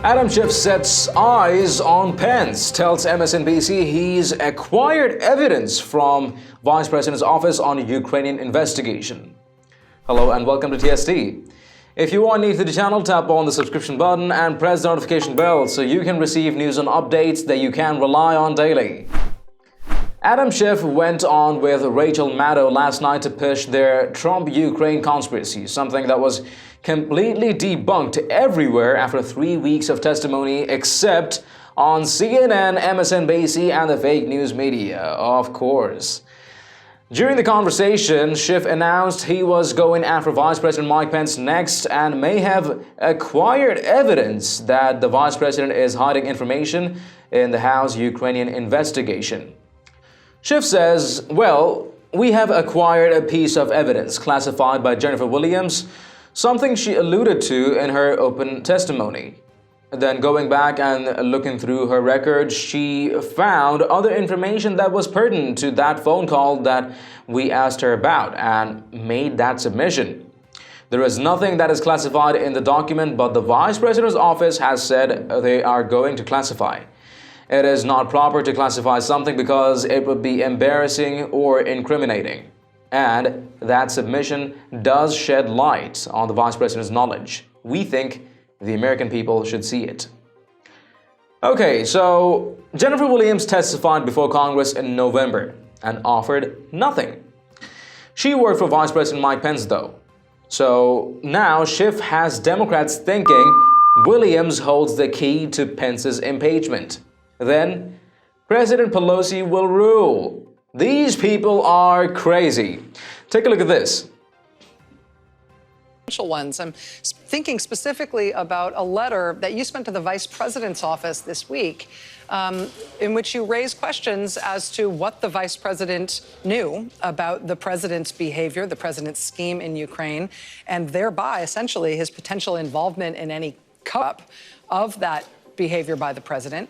Adam Schiff sets eyes on Pence, tells MSNBC he's acquired evidence from Vice President's office on Ukrainian investigation. Hello and welcome to TST. If you are new to the channel, tap on the subscription button and press the notification bell so you can receive news and updates that you can rely on daily. Adam Schiff went on with Rachel Maddow last night to push their Trump-Ukraine conspiracy, something that was completely debunked everywhere after 3 weeks of testimony, except on CNN, MSNBC, and the fake news media, of course. During the conversation, Schiff announced he was going after Vice President Mike Pence next and may have acquired evidence that the Vice President is hiding information in the House Ukrainian investigation. Schiff says, well, we have acquired a piece of evidence classified by Jennifer Williams, something she alluded to in her open testimony. Then going back and looking through her records, she found other information that was pertinent to that phone call that we asked her about and made that submission. There is nothing that is classified in the document, but the Vice President's office has said they are going to classify. It is not proper to classify something because it would be embarrassing or incriminating. And that submission does shed light on the Vice President's knowledge. We think the American people should see it. Okay, so Jennifer Williams testified before Congress in November and offered nothing. She worked for Vice President Mike Pence though. So now Schiff has Democrats thinking Williams holds the key to Pence's impeachment. Then President Pelosi will rule. These people are crazy. Take a look at this. Ones. I'm thinking specifically about a letter that you sent to the Vice President's office this week, in which you raise questions as to what the Vice President knew about the President's behavior, the President's scheme in Ukraine, and thereby essentially his potential involvement in any cover-up of that behavior by the President.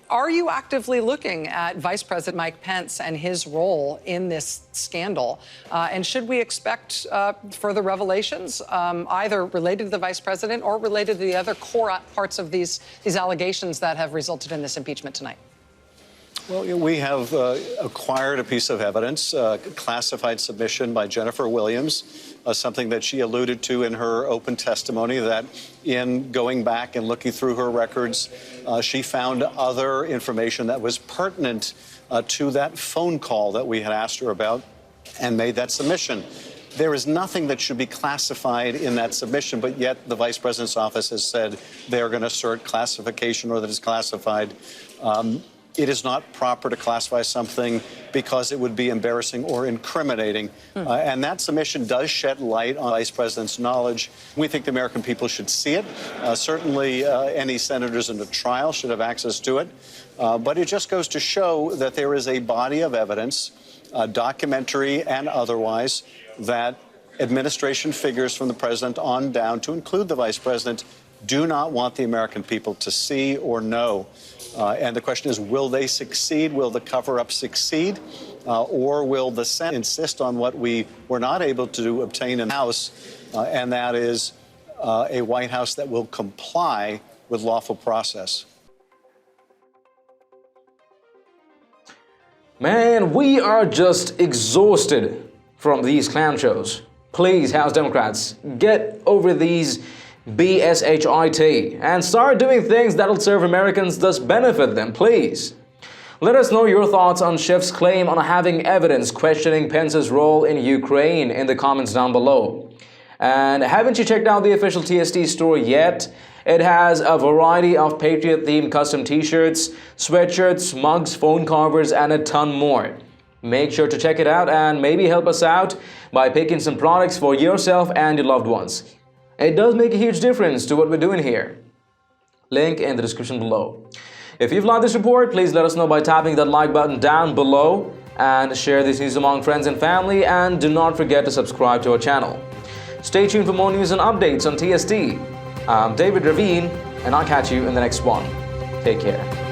Are you actively looking at Vice President Mike Pence and his role in this scandal? And should we expect further revelations, either related to the Vice President or related to the other core parts of these allegations that have resulted in this impeachment tonight? Well, we have acquired a piece of evidence, a classified submission by Jennifer Williams, something that she alluded to in her open testimony, that in going back and looking through her records, she found other information that was pertinent to that phone call that we had asked her about and made that submission. There is nothing that should be classified in that submission, but yet the Vice President's office has said they're going to assert classification or that it's classified. It is not proper to classify something because it would be embarrassing or incriminating. And that submission does shed light on Vice President's knowledge. We think the American people should see it. Certainly, any senators in the trial should have access to it. But it just goes to show that there is a body of evidence, documentary and otherwise, that administration figures from the President on down, to include the Vice President, do not want the American people to see or know. And the question is, will they succeed? Will the cover-up succeed? Or will the Senate insist on what we were not able to obtain in the House, and that is a White House that will comply with lawful process? Man, we are just exhausted from these clown shows. Please, House Democrats, get over these BSHIT and start doing things that'll serve Americans, thus benefit them, please. Let us know your thoughts on Schiff's claim on having evidence questioning Pence's role in Ukraine in the comments down below. And haven't you checked out the official TST store yet? It has a variety of Patriot-themed custom t-shirts, sweatshirts, mugs, phone covers, and a ton more. Make sure to check it out and maybe help us out by picking some products for yourself and your loved ones. It does make a huge difference to what we're doing here. Link in the description below. If you've liked this report, please let us know by tapping that like button down below and share this news among friends and family, and do not forget to subscribe to our channel. Stay tuned for more news and updates on TST. I'm David Ravine, and I'll catch you in the next one. Take care.